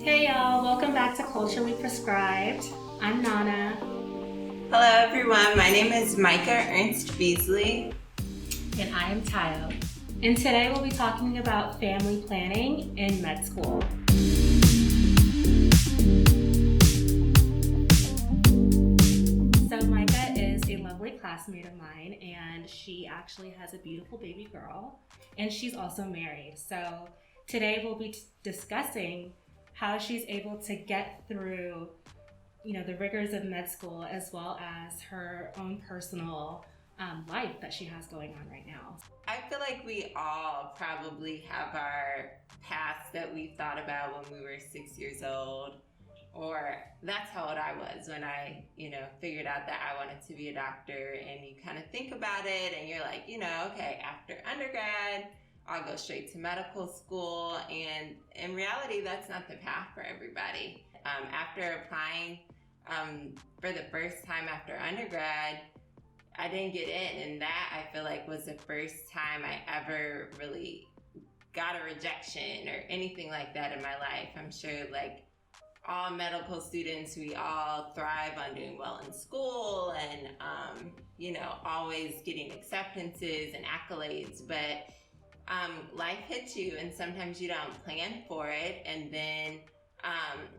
Hey y'all, welcome back to Culturally Prescribed. I'm Nana. Hello everyone, my name is Micah Ernst Beasley. And I am Tayo. And today we'll be talking about family planning in med school. So Micah is a lovely classmate of mine, and she actually has a beautiful baby girl, and she's also married. So today we'll be discussing how she's able to get through, the rigors of med school, as well as her own personal life that she has going on right now. I feel like we all probably have our paths that we thought about when we were 6 years old, or that's how old I was when I, figured out that I wanted to be a doctor. And you kind of think about it and you're like, okay, after undergrad, I'll go straight to medical school. And in reality, that's not the path for everybody. After applying for the first time after undergrad, I didn't get in. And that, I feel like, was the first time I ever really got a rejection or anything like that in my life. I'm sure, like all medical students, we all thrive on doing well in school and, always getting acceptances and accolades. But life hits you and sometimes you don't plan for it. And then,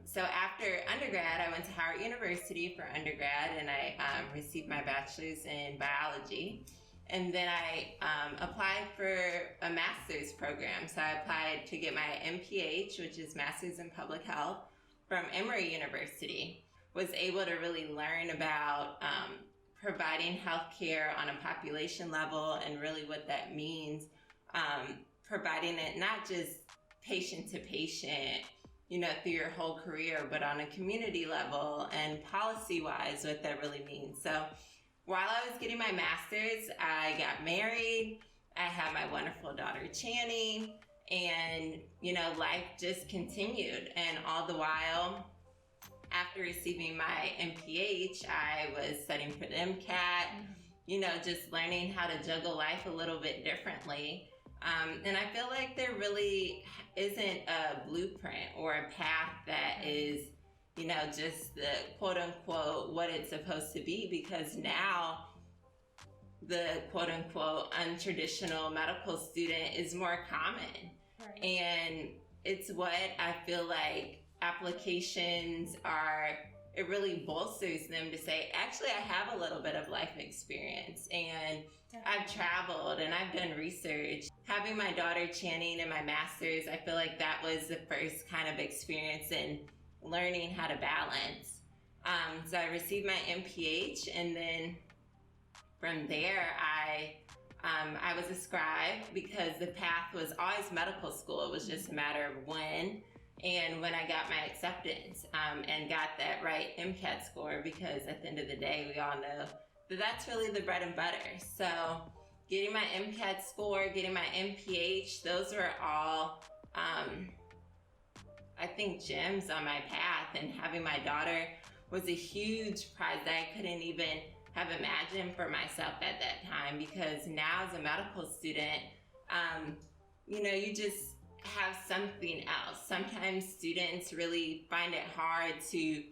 so after undergrad, I went to Howard University for undergrad and I received my bachelor's in biology. And then I applied for a master's program. So I applied to get my MPH, which is Master's in Public Health, from Emory University. Was able to really learn about providing healthcare on a population level and really what that means. Providing it not just patient to patient, through your whole career, but on a community level and policy-wise, what that really means. So while I was getting my master's, I got married. I had my wonderful daughter, Channing, and, life just continued. And all the while, after receiving my MPH, I was studying for the MCAT, just learning how to juggle life a little bit differently. And I feel like there really isn't a blueprint or a path that is, just the quote unquote what it's supposed to be, because now the quote unquote untraditional medical student is more common. Right. And it's what I feel like applications are, it really bolsters them to say, actually, I have a little bit of life experience and I've traveled and I've done research. Having my daughter Channing in my master's, I feel like that was the first kind of experience in learning how to balance. So I received my MPH, and then from there, I was a scribe because the path was always medical school. It was just a matter of when. And when I got my acceptance and got that right MCAT score, because at the end of the day, we all know that that's really the bread and butter. So getting my MCAT score, getting my MPH, those were all, I think, gems on my path. And having my daughter was a huge prize that I couldn't even have imagined for myself at that time, because now as a medical student, you just have something else. Sometimes students really find it hard to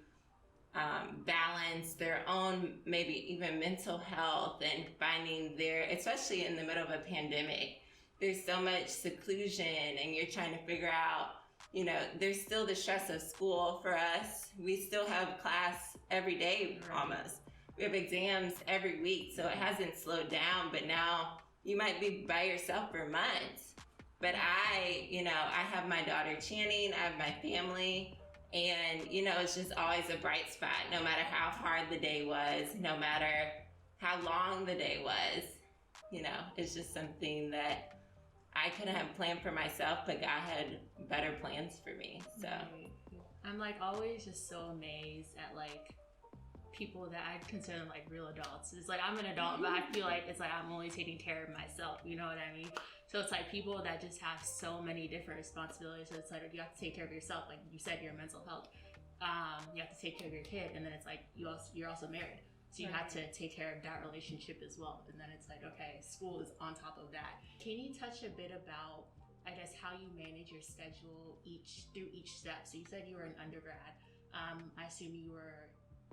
balance their own, maybe even mental health, and finding especially in the middle of a pandemic, there's so much seclusion and you're trying to figure out, there's still the stress of school for us. We still have class every day almost. We have exams every week, so it hasn't slowed down, but now you might be by yourself for months. But I have my daughter Channing, I have my family, and, it's just always a bright spot, no matter how hard the day was, no matter how long the day was, it's just something that I couldn't have planned for myself, but God had better plans for me, so. I'm always just so amazed at people that I consider real adults. It's I'm an adult, but I feel like it's I'm only taking care of myself, you know what I mean? So it's people that just have so many different responsibilities. So it's you have to take care of yourself, like you said, your mental health. You have to take care of your kid, and then it's you're also married, so you have to take care of that relationship as well. And then it's okay, school is on top of that. Can you touch a bit about I guess, how you manage your schedule through each step. So you said you were an undergrad. I assume you were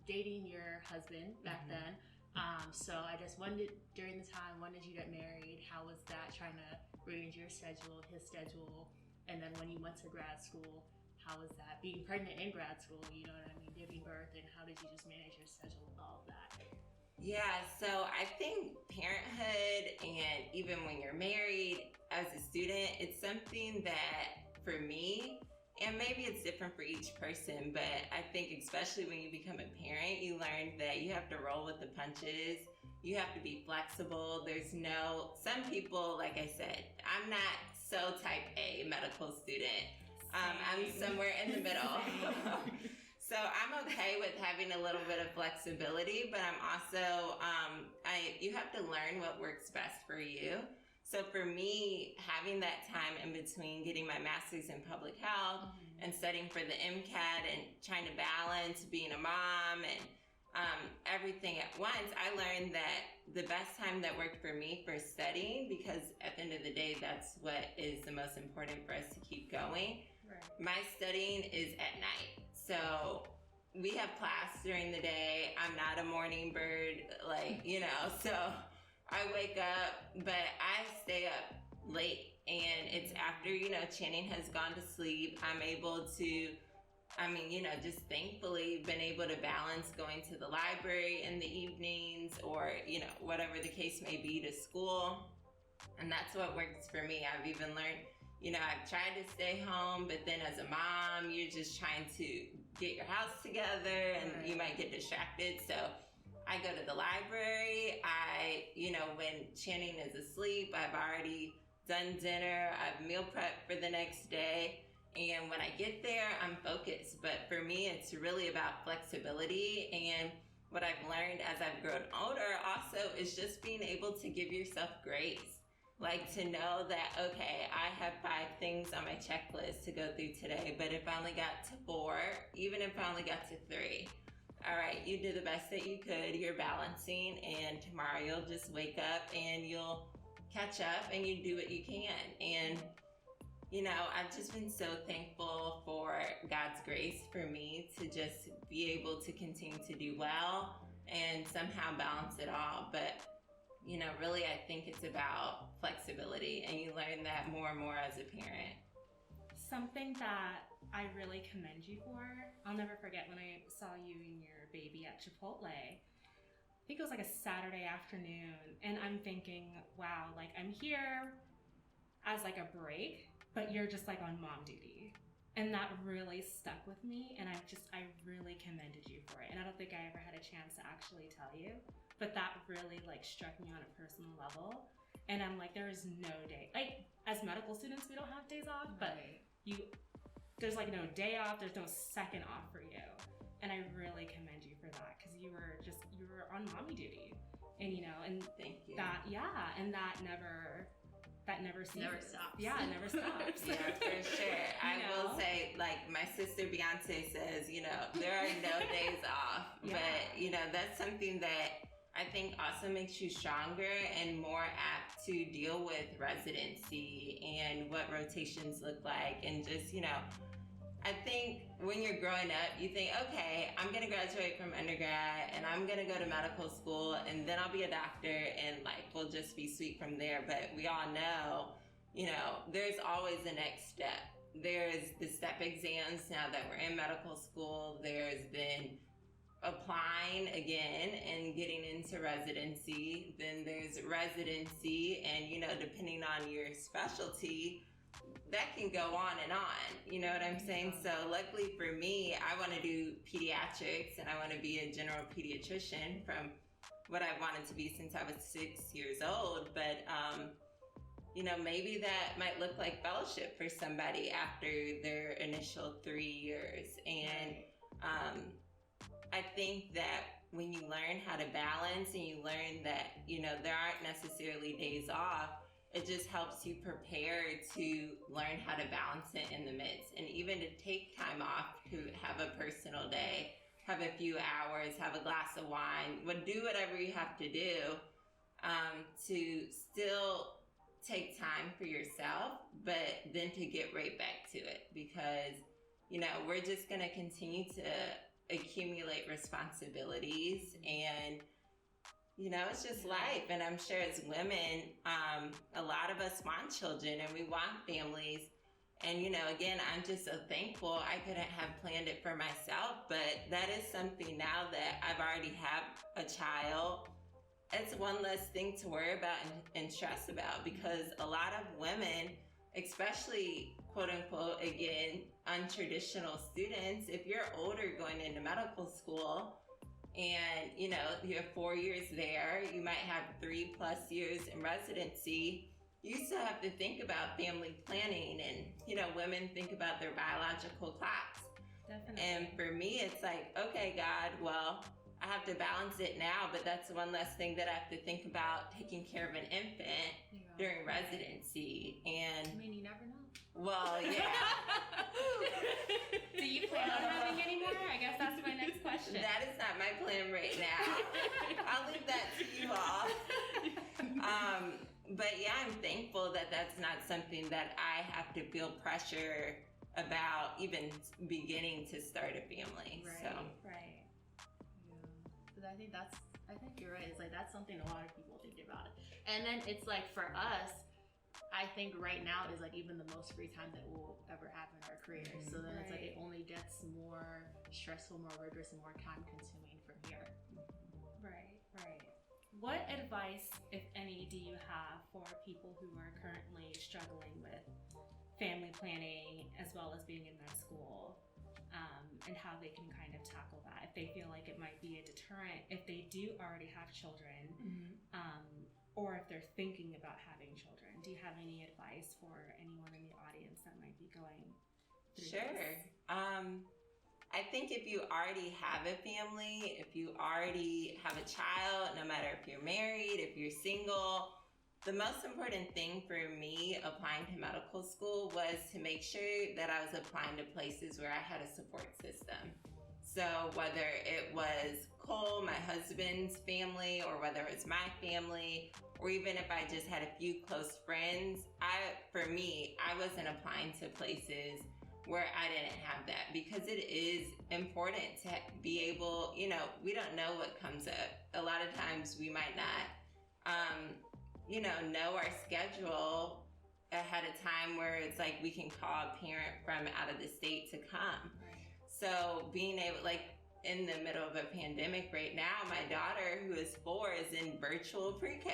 dating your husband back then. So I guess during the time, when did you get married? How was that, trying to arrange your schedule, his schedule? And then when you went to grad school, how was that, being pregnant in grad school, you know what I mean, giving birth, and how did you just manage your schedule with all of that? Yeah, so I think parenthood, and even when you're married as a student, it's something that for me, and maybe it's different for each person, but I think especially when you become a parent, you learn that you have to roll with the punches. You have to be flexible. Some people, like I said, I'm not so type A medical student. I'm somewhere in the middle. So I'm okay with having a little bit of flexibility, but I'm also, you have to learn what works best for you. So for me, having that time in between getting my master's in public health and studying for the MCAT and trying to balance being a mom and everything at once, I learned that the best time that worked for me for studying, because at the end of the day, that's what is the most important for us to keep going. Right. My studying is at night. So we have class during the day. I'm not a morning bird, so I wake up, but I stay up late, and it's after, Channing has gone to sleep. I'm able to, just thankfully been able to balance going to the library in the evenings or, whatever the case may be, to school. And that's what works for me. I've even learned, I've tried to stay home, but then as a mom, you're just trying to get your house together and you might get distracted. So I go to the library. When Channing is asleep, I've already done dinner. I've meal prepped for the next day. And when I get there, I'm focused. But for me, it's really about flexibility. And what I've learned as I've grown older also is just being able to give yourself grace. Like, to know that, okay, I have 5 things on my checklist to go through today, but if I only got to 4, even if I only got to 3, all right, you did the best that you could, you're balancing, and tomorrow you'll just wake up and you'll catch up and you do what you can. And, I've just been so thankful for God's grace for me to just be able to continue to do well and somehow balance it all. But really, I think it's about flexibility, and you learn that more and more as a parent. Something that I really commend you for, I'll never forget when I saw you and your baby at Chipotle. I think it was like a Saturday afternoon, and I'm thinking, wow, like, I'm here as like a break, but you're just like on mom duty. And that really stuck with me, and I really commended you for it. And I don't think I ever had a chance to actually tell you, but that really like struck me on a personal level. And I'm like, there is no day, like, as medical students, we don't have days off, but there's like no day off, there's no second off for you. And I really commend you for that, because you were on mommy duty, and and thank you. And that never ceases. Never stops. Yeah, it never stops. Yeah, for sure. I will say, like, my sister Beyonce says, there are no days off. Yeah. But, that's something that I think also makes you stronger and more apt to deal with residency and what rotations look like. And just, I think when you're growing up, you think, okay, I'm going to graduate from undergrad and I'm going to go to medical school and then I'll be a doctor and life will just be sweet from there. But we all know, there's always the next step. There's the step exams now that we're in medical school. There's then applying again and getting into residency. Then there's residency, and depending on your specialty, that can go on and on. You know what I'm saying? So luckily for me, I want to do pediatrics and I want to be a general pediatrician from what I've wanted to be since I was 6 years old. But maybe that might look like fellowship for somebody after their initial 3 years. And I think that when you learn how to balance and you learn that, there aren't necessarily days off, it just helps you prepare to learn how to balance it in the midst. And even to take time off to have a personal day, have a few hours, have a glass of wine, do whatever you have to do to still take time for yourself, but then to get right back to it, because, you know, we're just going to continue to accumulate responsibilities, and, you know, it's just life. And I'm sure as women, a lot of us want children and we want families. And, you know, again, I'm just so thankful I couldn't have planned it for myself, but that is something now that I've already have a child. It's one less thing to worry about and stress about, because a lot of women, especially quote unquote, again, untraditional students, if you're older going into medical school and, you know, you have 4 years there, you might have 3+ years in residency, you still have to think about family planning, and, you know, women think about their biological clocks. Definitely. And for me, it's like, okay, God, well, I have to balance it now, but that's one less thing that I have to think about, taking care of an infant during residency. And I mean, you never know. well, yeah. Do you plan on having any more? I guess that's my next question. That is not my plan right now. I'll leave that to you all. But yeah, I'm thankful that that's not something that I have to feel pressure about even beginning to start a family. Right, So. right. Because I think you're right. It's like, that's something a lot of people think about it. And then it's like, for us, I think right now is like even the most free time that we'll ever have in our careers. Mm-hmm. So then it's like, it only gets more stressful, more rigorous, and more time consuming from here. Right, right. What advice, if any, do you have for people who are currently struggling with family planning as well as being in med school, and how they can kind of tackle that if they feel like it might be a deterrent if they do already have children, or if they're thinking about having children? Do you have any advice for anyone in the audience that might be going through this? I think if you already have a family, if you already have a child, no matter if you're married, if you're single, the most important thing for me applying to medical school was to make sure that I was applying to places where I had a support system. So whether it was Cole, my husband's family, or whether it was my family, or even if I just had a few close friends, I wasn't applying to places where I didn't have that, because it is important to be able, you know, we don't know what comes up. A lot of times we might not, know our schedule ahead of time, where it's like we can call a parent from out of the state to come. So being able, like in the middle of a pandemic right now, my daughter, who is 4, is in virtual pre-K.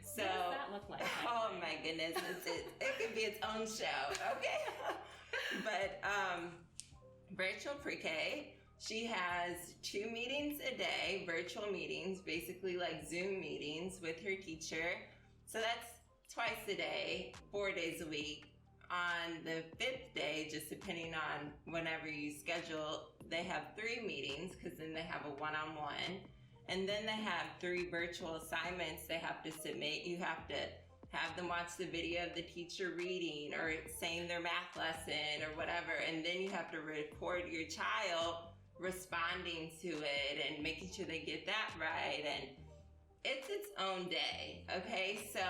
So, what does that look like? Oh my goodness, it could be its own show, okay? But virtual pre-K, she has 2 meetings a day, virtual meetings, basically like Zoom meetings with her teacher. So that's twice a day, 4 days a week. On the 5th day, just depending on whenever you schedule, they have 3 meetings, because then they have a one-on-one. And then they have 3 virtual assignments they have to submit. You have to have them watch the video of the teacher reading or saying their math lesson or whatever. And then you have to record your child responding to it and making sure they get that right. And it's its own day, okay? So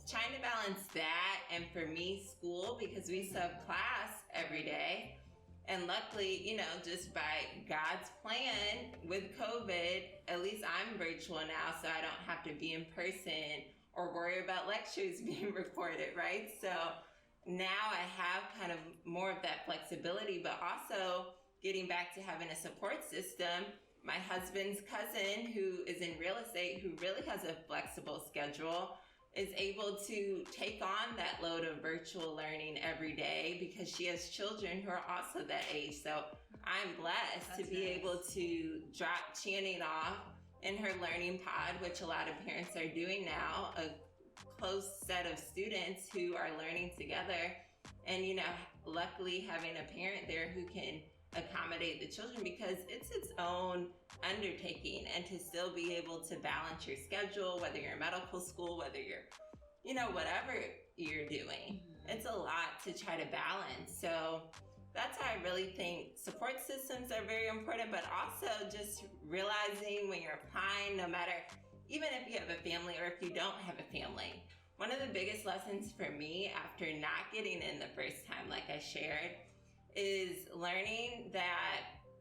trying to balance that, and for me, school, because we still have class every day. And luckily, you know, just by God's plan with COVID, at least I'm virtual now, so I don't have to be in person or worry about lectures being recorded, right? So now I have kind of more of that flexibility, but also getting back to having a support system. My husband's cousin, who is in real estate, who really has a flexible schedule, is able to take on that load of virtual learning every day, because she has children who are also that age. So I'm blessed to be able to drop Channing off in her learning pod, which a lot of parents are doing now, a close set of students who are learning together. And, you know, luckily having a parent there who can accommodate the children, because it's its own undertaking, and to still be able to balance your schedule, whether you're in medical school, whether you're, you know, whatever you're doing, it's a lot to try to balance. So that's how I really think support systems are very important, but also just realizing when you're applying, no matter, even if you have a family or if you don't have a family, one of the biggest lessons for me after not getting in the first time, like I shared, is learning that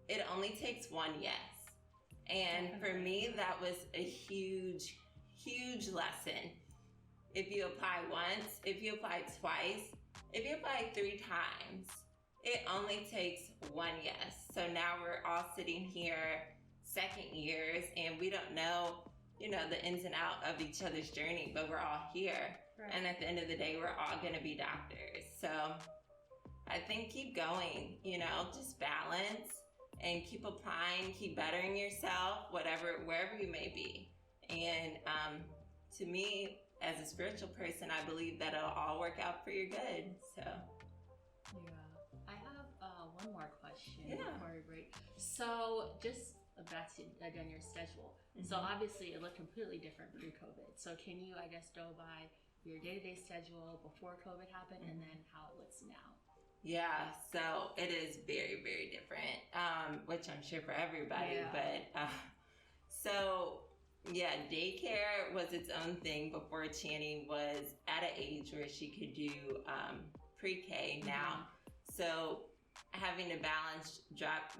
it only takes one yes. And for me, that was a huge, huge lesson. If you apply once, if you apply twice, if you apply 3 times, it only takes one yes. So now we're all sitting here second years and we don't know, the ins and outs of each other's journey, but we're all here. Right. And at the end of the day, we're all gonna be doctors. So I think keep going, just balance and keep applying, keep bettering yourself, wherever you may be. And to me, as a spiritual person, I believe that it'll all work out for your good. So yeah, I have one more question Yeah. before we break. So just back to again your schedule. So obviously it looked completely different pre-COVID. So can you, I guess, go by your day-to-day schedule before COVID happened and then how it looks now? yeah, so it is very, very different, which I'm sure for everybody. Yeah. But so yeah, daycare was its own thing before Channing was at an age where she could do pre-K now. So having to balance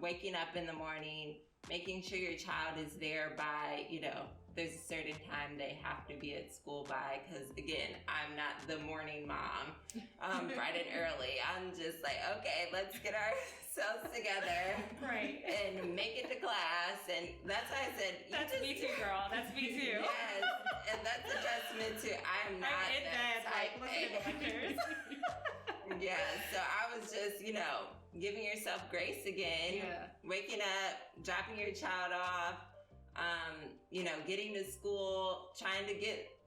waking up in the morning, making sure your child is there by, there's a certain time they have to be at school by, because again, I'm not the morning mom, bright and early. I'm just like, okay, let's get ourselves together, Right. and make it to class. And that's why I said, That's me too, girl. That's me too. Yes, and that's a testament to I am not I'm in that bed, like, listening to lectures. Yeah, so I was just, giving yourself grace again, Yeah. waking up, dropping your child off, getting to school, trying to get,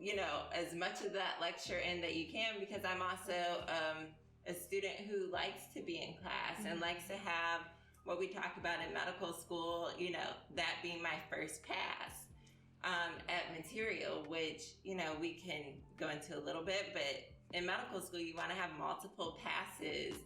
as much of that lecture in that you can, because I'm also a student who likes to be in class and likes to have what we talk about in medical school, that being my first pass at material, which, we can go into a little bit, but in medical school, you want to have multiple passes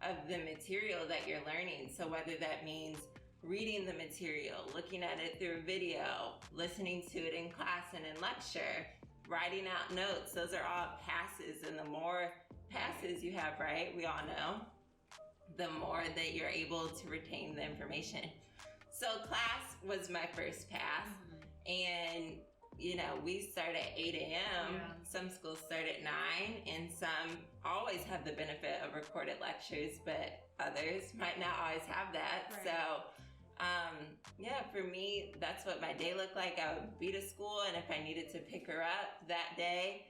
of the material that you're learning. So whether that means reading the material, looking at it through a video, listening to it in class and in lecture, writing out notes, those are all passes. And the more passes you have, right, we all know, the more that you're able to retain the information. So class was my first pass. And we start at 8 a.m. Yeah. Some schools start at 9, and some always have the benefit of recorded lectures, but others might not always have that. Right. So, for me, that's what my day looked like. I would be to school, and if I needed to pick her up that day,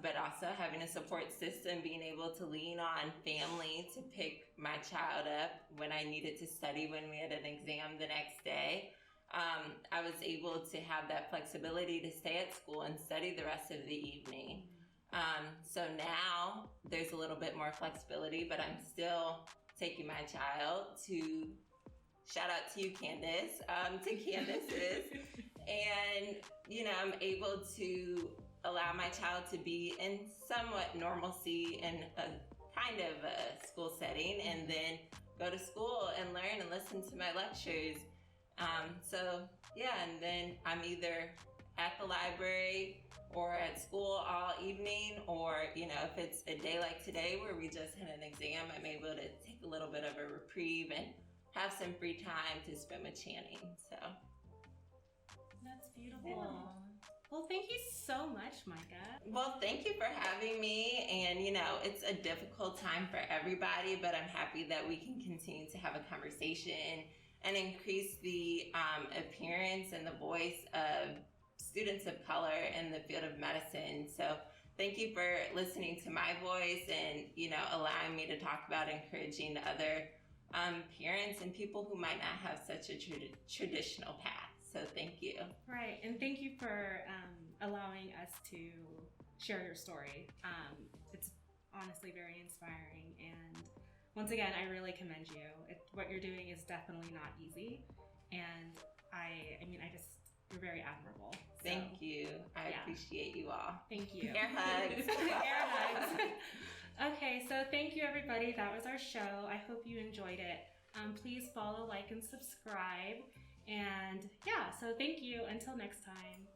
but also having a support system, being able to lean on family to pick my child up when I needed to study when we had an exam the next day. I was able to have that flexibility to stay at school and study the rest of the evening. So now there's a little bit more flexibility, but I'm still taking my child to, shout out to you, Candace, to Candace's. And, I'm able to allow my child to be in somewhat normalcy in a kind of a school setting, and then go to school and learn and listen to my lectures. And then I'm either at the library or at school all evening, or, if it's a day like today where we just had an exam, I'm able to take a little bit of a reprieve and have some free time to spend with Channing. So That's beautiful. Yeah. Well, thank you so much, Micah. Well, thank you for having me. And, it's a difficult time for everybody, but I'm happy that we can continue to have a conversation and increase the appearance and the voice of students of color in the field of medicine. So thank you for listening to my voice and, allowing me to talk about encouraging other parents and people who might not have such a traditional path. So thank you. Right, and thank you for allowing us to share your story. It's honestly very inspiring, and once again, I really commend you. What you're doing is definitely not easy, and you're very admirable. So, Thank you. I appreciate you all. Thank you. Air hugs. Air hugs. Okay, so thank you, everybody. That was our show. I hope you enjoyed it. Please follow, like, and subscribe. And so thank you. Until next time.